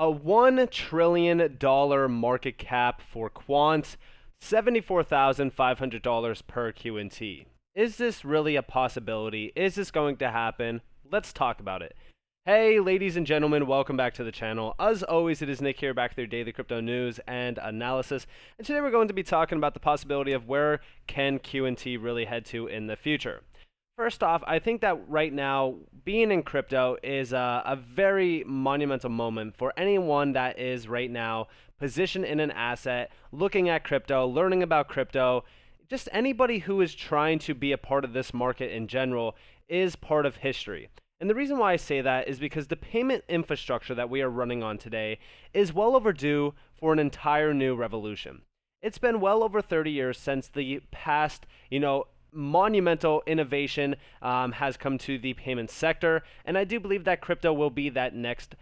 A $1 trillion market cap for Quant, $74,500 per QNT. Is this really a possibility? Is this going to happen? Let's talk about it. Hey, ladies and gentlemen, welcome back to the channel. As always, it is Nick here back with your daily crypto news and analysis. And today we're going to be talking about the possibility of where can QNT really head to in the future. First off, I think that right now, being in crypto is a very monumental moment for anyone that is right now positioned in an asset, looking at crypto, learning about crypto. Just anybody who is trying to be a part of this market in general is part of history. And the reason why I say that is because the payment infrastructure that we are running on today is well overdue for an entire new revolution. It's been well over 30 years since the past, monumental innovation has come to the payment sector, and I do believe that crypto will be that next,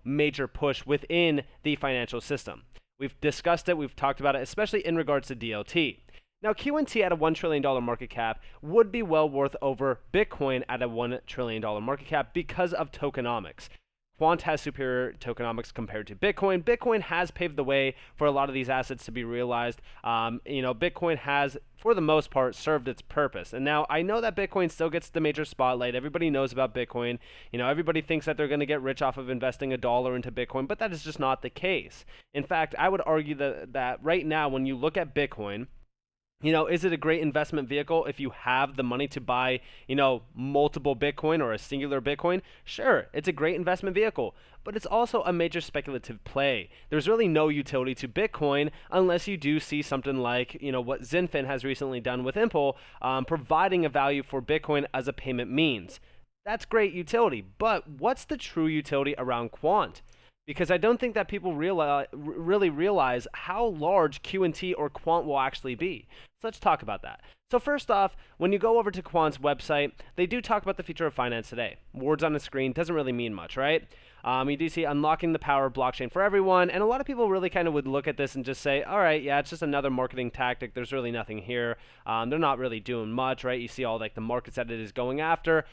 major push within the financial system. We've discussed it, we've talked about it, especially in regards to DLT. Now, QNT at a $1 trillion market cap would be well worth over Bitcoin at a $1 trillion market cap because of tokenomics. Quant has superior tokenomics compared to Bitcoin. Bitcoin has paved the way for a lot of these assets to be realized. Bitcoin has, for the most part, served its purpose. And now I know that Bitcoin still gets the major spotlight. Everybody knows about Bitcoin. Everybody thinks that they're going to get rich off of investing $1 into Bitcoin, but that is just not the case. In fact, I would argue that right now, when you look at Bitcoin, is it a great investment vehicle if you have the money to buy, multiple Bitcoin or a singular Bitcoin? Sure, it's a great investment vehicle, but it's also a major speculative play. There's really no utility to Bitcoin unless you do see something like, what Zinfin has recently done with Impul, providing a value for Bitcoin as a payment means. That's great utility, but what's the true utility around Quant? Because I don't think that people really realize how large QNT or Quant will actually be. So let's talk about that. So first off, when you go over to Quant's website, they do talk about the future of finance today. Words on the screen doesn't really mean much, right? You do see unlocking the power of blockchain for everyone, and a lot of people really kind of would look at this and just say, all right, yeah, it's just another marketing tactic. There's really nothing here. They're not really doing much, right? You see all like the markets that it is going after.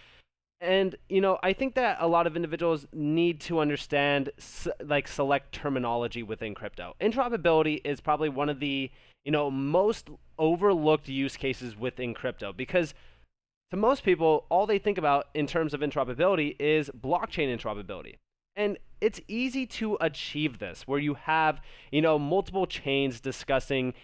And, I think that a lot of individuals need to understand select terminology within crypto. Interoperability is probably one of the, most overlooked use cases within crypto, because to most people, all they think about in terms of interoperability is blockchain interoperability. And it's easy to achieve this, where you have, multiple chains discussing,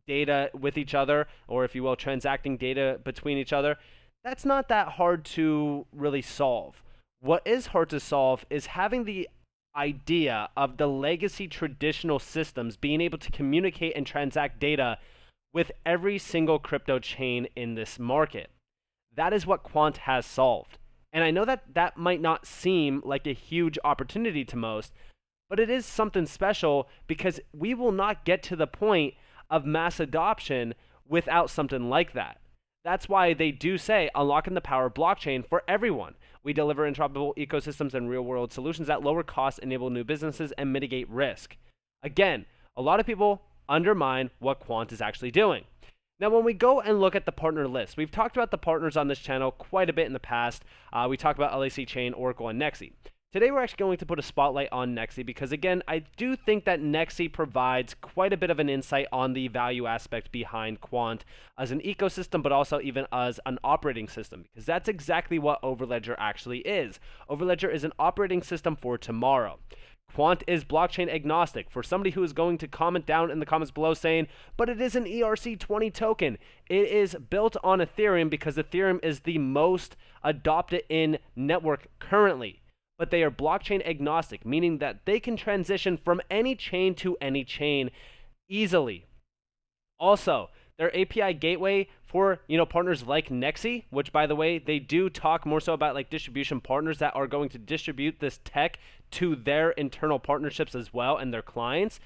data with each other, or if you will, transacting data between each other. That's not that hard to really solve. What is hard to solve is having the idea of the legacy traditional systems being able to communicate and transact data with every single crypto chain in this market. That is what Quant has solved. And I know that that might not seem like a huge opportunity to most, but it is something special because we will not get to the point of mass adoption without something like that. That's why they do say unlocking the power of blockchain for everyone. We deliver interoperable ecosystems and real-world solutions at lower cost, enable new businesses, and mitigate risk. Again, a lot of people undermine what Quant is actually doing. Now, when we go and look at the partner list, we've talked about the partners on this channel quite a bit in the past. We talked about LAC Chain, Oracle, and Nexi. Today, we're actually going to put a spotlight on Nexi because, again, I do think that Nexi provides quite a bit of an insight on the value aspect behind Quant as an ecosystem, but also even as an operating system, because that's exactly what Overledger actually is. Overledger is an operating system for tomorrow. Quant is blockchain agnostic. For somebody who is going to comment down in the comments below saying, but it is an ERC20 token. It is built on Ethereum because Ethereum is the most adopted in network currently. But they are blockchain agnostic, meaning that they can transition from any chain to any chain easily. Also, their API gateway for partners like Nexi, which by the way, they do talk more so about like distribution partners that are going to distribute this tech to their internal partnerships as well and their clients.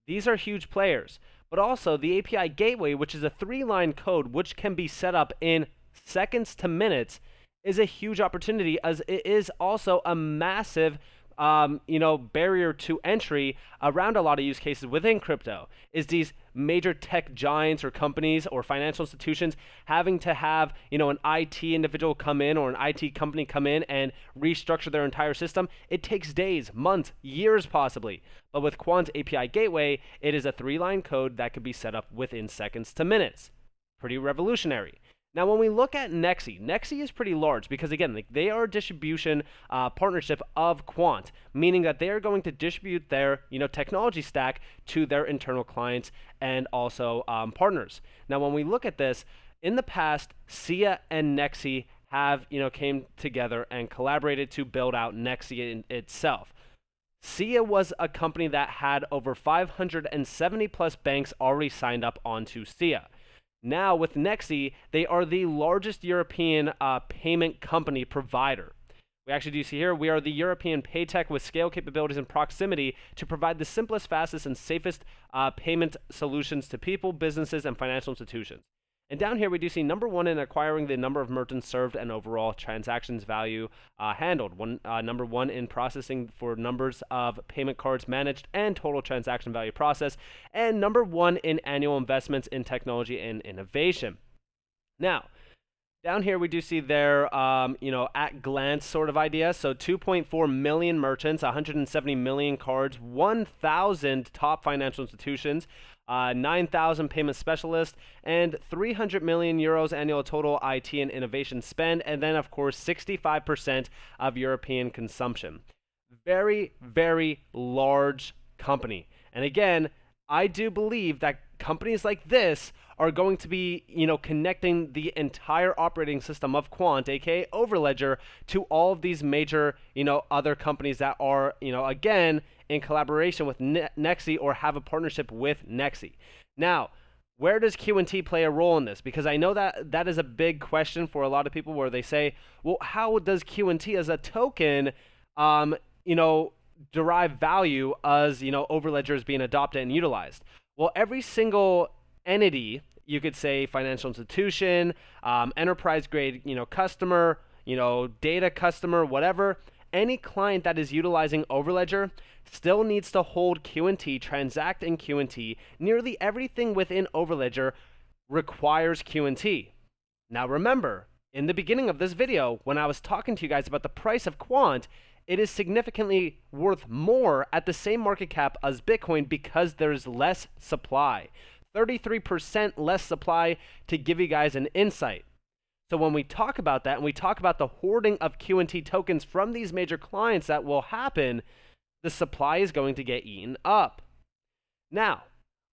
These are huge players. But also the API gateway, which is a 3-line code which can be set up in seconds to minutes, is a huge opportunity, as it is also a massive barrier to entry around a lot of use cases within crypto, is these major tech giants or companies or financial institutions having to have, an IT individual come in or an IT company come in and restructure their entire system, it takes days, months, years possibly. But with Quant API Gateway, it is a 3-line code that could be set up within seconds to minutes. Pretty revolutionary. Now, when we look at Nexi, Nexi is pretty large because, again, they are a distribution partnership of Quant, meaning that they are going to distribute their, technology stack to their internal clients and also partners. Now, when we look at this, in the past, SIA and Nexi have, came together and collaborated to build out Nexi itself. SIA was a company that had over 570 plus banks already signed up onto SIA. Now, with Nexi, they are the largest European payment company provider. We actually do see here, we are the European paytech with scale capabilities and proximity to provide the simplest, fastest, and safest payment solutions to people, businesses, and financial institutions. And down here, we do see number 1 in acquiring the number of merchants served and overall transactions value handled. Number 1 in processing for numbers of payment cards managed and total transaction value processed. And number 1 in annual investments in technology and innovation. Now, down here, we do see their, at glance sort of idea. So 2.4 million merchants, 170 million cards, 1,000 top financial institutions, 9,000 payment specialists, and 300 million euros annual total IT and innovation spend, and then, of course, 65% of European consumption. Very, very large company. And again, I do believe that companies like this are going to be, connecting the entire operating system of Quant, aka Overledger, to all of these major, other companies that are, again, in collaboration with Nexi or have a partnership with Nexi. Now, where does QNT play a role in this? Because I know that is a big question for a lot of people where they say, well, how does QNT as a token, derive value as, Overledger is being adopted and utilized? Well, every single entity, you could say financial institution, enterprise grade, customer, data customer, whatever, any client that is utilizing Overledger still needs to hold QNT, transact in QNT. Nearly everything within Overledger requires QNT. Now remember, in the beginning of this video, when I was talking to you guys about the price of Quant, it is significantly worth more at the same market cap as Bitcoin because there's less supply. 33% less supply, to give you guys an insight. So when we talk about that and we talk about the hoarding of QNT tokens from these major clients that will happen, the supply is going to get eaten up. Now,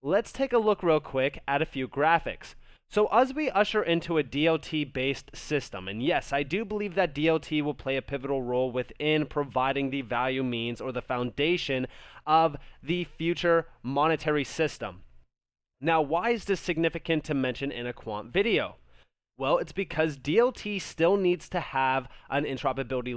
let's take a look real quick at a few graphics. So as we usher into a DLT-based system, and yes, I do believe that DLT will play a pivotal role within providing the value means or the foundation of the future monetary system. Now, why is this significant to mention in a Quant video? Well, it's because DLT still needs to have an interoperability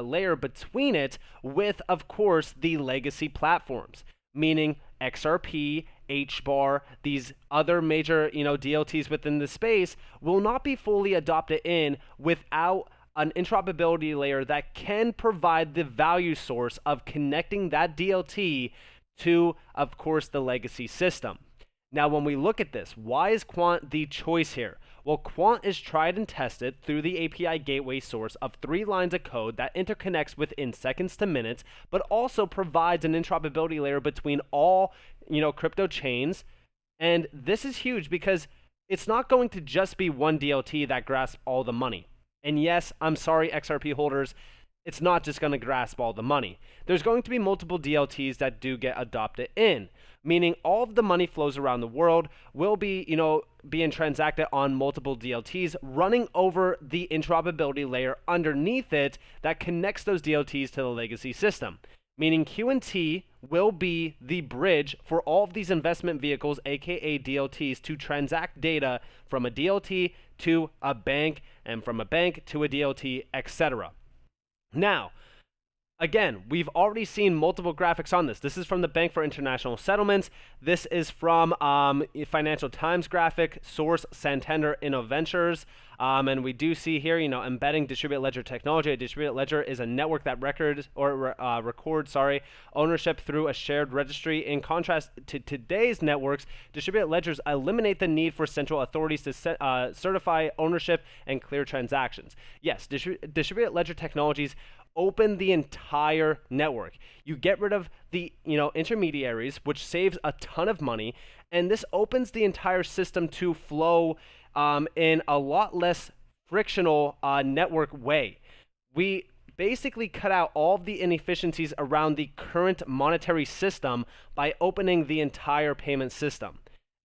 layer between it with, of course, the legacy platforms, meaning XRP, HBAR, these other major, DLTs within the space will not be fully adopted in without an interoperability layer that can provide the value source of connecting that DLT to, of course, the legacy system. Now, when we look at this, why is Quant the choice here? Well, Quant is tried and tested through the API gateway source of 3 lines of code that interconnects within seconds to minutes, but also provides an interoperability layer between all, crypto chains. And this is huge because it's not going to just be one DLT that grasps all the money. And yes, I'm sorry, XRP holders, it's not just going to grasp all the money. There's going to be multiple DLTs that do get adopted in, meaning all of the money flows around the world will be, being transacted on multiple DLTs, running over the interoperability layer underneath it that connects those DLTs to the legacy system. Meaning QNT will be the bridge for all of these investment vehicles, aka DLTs, to transact data from a DLT to a bank, and from a bank to a DLT, etc. Now, Again, we've already seen multiple graphics on this. This is from the Bank for International Settlements. This is from Financial Times graphic, source Santander InnoVentures. And we do see here, embedding distributed ledger technology. A distributed ledger is a network that records ownership through a shared registry. In contrast to today's networks, distributed ledgers eliminate the need for central authorities to certify ownership and clear transactions. Yes, distributed ledger technologies open the entire network. You get rid of the intermediaries, which saves a ton of money, and this opens the entire system to flow in a lot less frictional network way. We basically cut out all of the inefficiencies around the current monetary system by opening the entire payment system.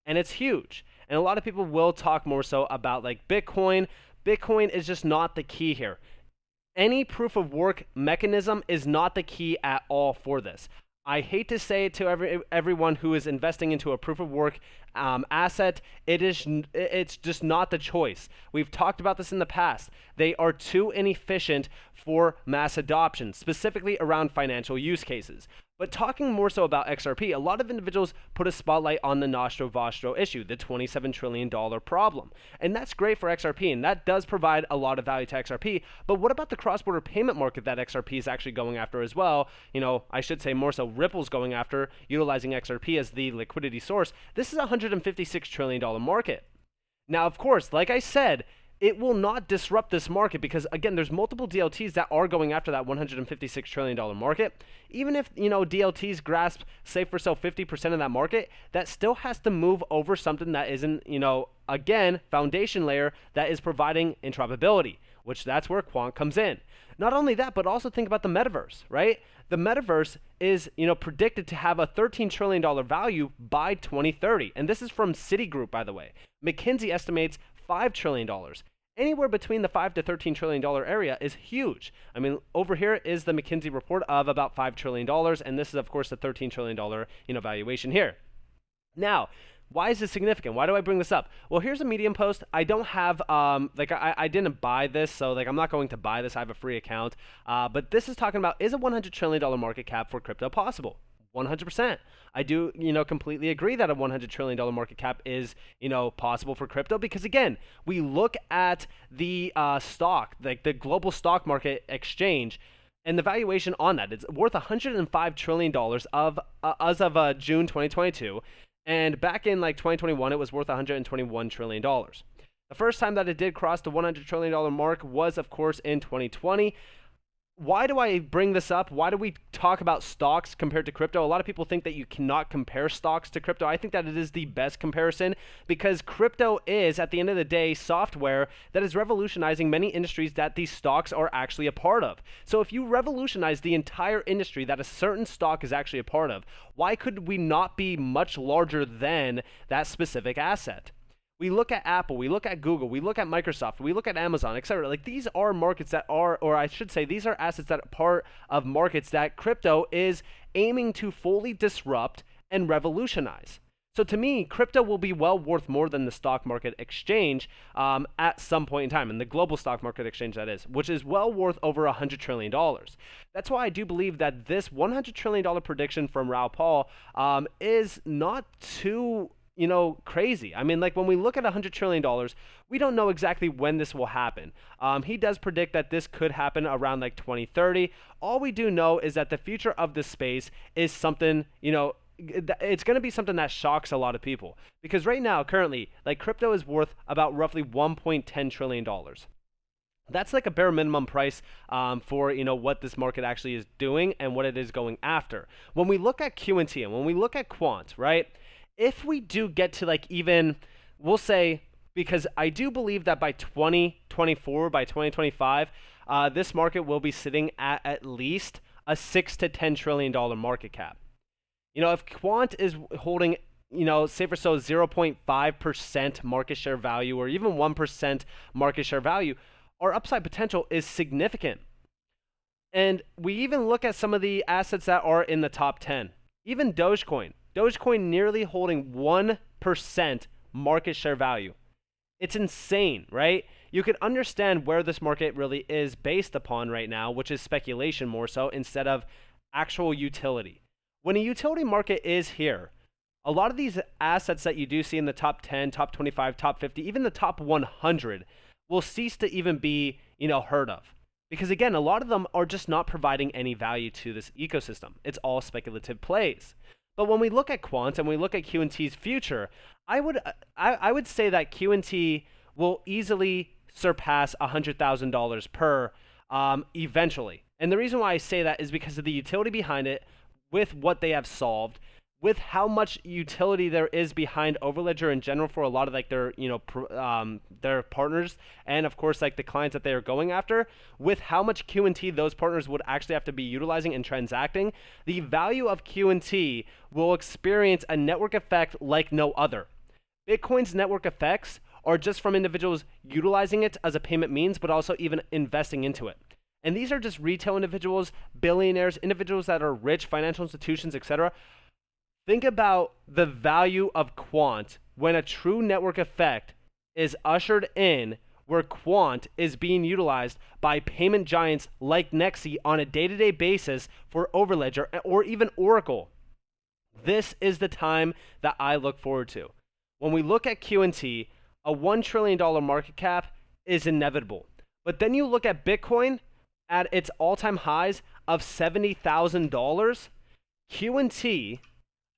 And it's huge. And a lot of people will talk more so about like Bitcoin. Bitcoin is just not the key here. Any proof of work mechanism is not the key at all for this. I hate to say it to everyone who is investing into a proof of work asset. It's just not the choice. We've talked about this in the past. They are too inefficient for mass adoption, specifically around financial use cases. But talking more so about XRP, a lot of individuals put a spotlight on the Nostro Vostro issue, the $27 trillion problem. And that's great for XRP, and that does provide a lot of value to XRP. But what about the cross-border payment market that XRP is actually going after as well? I should say more so Ripple's going after, utilizing XRP as the liquidity source. This is a $156 trillion market. Now, of course, like I said, it will not disrupt this market because, again, there's multiple DLTs that are going after that $156 trillion market. Even if, DLTs grasp, say, for so 50% of that market, that still has to move over something that isn't, again, foundation layer that is providing interoperability, which that's where Quant comes in. Not only that, but also think about the metaverse, right? The metaverse is, predicted to have a $13 trillion value by 2030. And this is from Citigroup, by the way. McKinsey estimates $5 trillion. Anywhere between the $5 to $13 trillion area is huge. I mean, over here is the McKinsey report of about $5 trillion, and this is, of course, the $13 trillion valuation here. Now, why is this significant? Why do I bring this up? Well, here's a Medium post. I don't have, I didn't buy this, so I'm not going to buy this. I have a free account. But this is talking about, is a $100 trillion market cap for crypto possible? 100%. I do, completely agree that a $100 trillion market cap is, possible for crypto because, again, we look at the stock, like the global stock market exchange, and the valuation on that. It's worth $105 trillion as of June 2022. And back in 2021, it was worth $121 trillion. The first time that it did cross the $100 trillion mark was, of course, in 2020. Why do I bring this up? Why do we talk about stocks compared to crypto? A lot of people think that you cannot compare stocks to crypto. I think that it is the best comparison because crypto is, at the end of the day, software that is revolutionizing many industries that these stocks are actually a part of. So if you revolutionize the entire industry that a certain stock is actually a part of, why could we not be much larger than that specific asset? We look at Apple, we look at Google, we look at Microsoft, we look at Amazon, etc. Like these are markets that are, or I should say, these are assets that are part of markets that crypto is aiming to fully disrupt and revolutionize. So to me, crypto will be well worth more than the stock market exchange at some point in time, and the global stock market exchange that is, which is well worth over $100 trillion. That's why I do believe that this $100 trillion prediction from Raoul Pal is not too crazy. I mean, when we look at $100 trillion, we don't know exactly when this will happen. He does predict that this could happen around 2030. All we do know is that the future of this space is something, it's going to be something that shocks a lot of people. Because right now, currently, crypto is worth about roughly $1.10 trillion. That's a bare minimum price for what this market actually is doing and what it is going after. When we look at QNT and when we look at Quant, right? If we do get to even, we'll say, because I do believe that by 2024, by 2025, this market will be sitting at least a $6 to $10 trillion market cap. If Quant is holding, say for so 0.5% market share value or even 1% market share value, our upside potential is significant. And we even look at some of the assets that are in the top 10, even Dogecoin nearly holding 1% market share value. It's insane, right? you could understand where this market really is based upon right now, which is speculation more so instead of actual utility. When a utility market is here, a lot of these assets that you do see in the top 10, top 25, top 50, even the top 100 will cease to even be, heard of. Because again, a lot of them are just not providing any value to this ecosystem. It's all speculative plays. But when we look at Quant and we look at QNT's future, I would say that QNT will easily surpass $100,000 per eventually. And the reason why I say that is because of the utility behind it, with what they have solved, with how much utility there is behind Overledger in general for a lot of like their partners, and of course like the clients that they are going after, with how much QNT those partners would actually have to be utilizing and transacting, the value of QNT will experience a network effect like no other. Bitcoin's network effects are just from individuals utilizing it as a payment means, but also even investing into it. And these are just retail individuals, billionaires, individuals that are rich, financial institutions, etc. Think about the value of Quant when a true network effect is ushered in, where Quant is being utilized by payment giants like Nexi on a day-to-day basis for Overledger or even Oracle. This is the time that I look forward to. When we look at QNT, a $1 trillion market cap is inevitable. But then you look at Bitcoin at its all-time highs of $70,000, QNT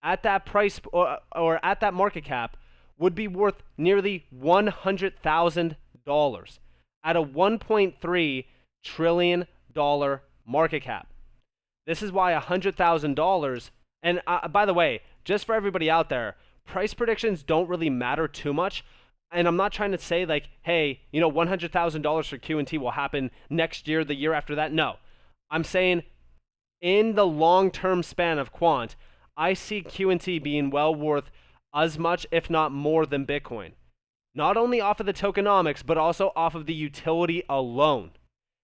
at that price or at that market cap would be worth nearly $100,000 at a $1.3 trillion market cap. This is why $100,000, and by the way, just for everybody out there, price predictions don't really matter too much. And I'm not trying to say like, hey, $100,000 for QNT will happen next year, the year after that. No, I'm saying in the long-term span of Quant, I see QNT being well worth as much, if not more, than Bitcoin. Not only off of the tokenomics, but also off of the utility alone.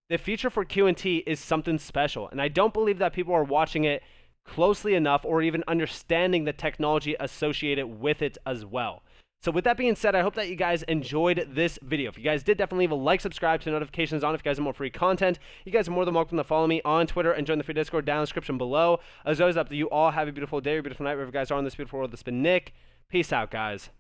The future for QNT is something special, and I don't believe that people are watching it closely enough or even understanding the technology associated with it as well. So with that being said, I hope that you guys enjoyed this video. If you guys did, definitely leave a like, subscribe to notifications on if you guys want more free content. You guys are more than welcome to follow me on Twitter and join the free Discord down in the description below. As always, up to you all. Have a beautiful day or beautiful night wherever you guys are in this beautiful world. This has been Nick. Peace out, guys.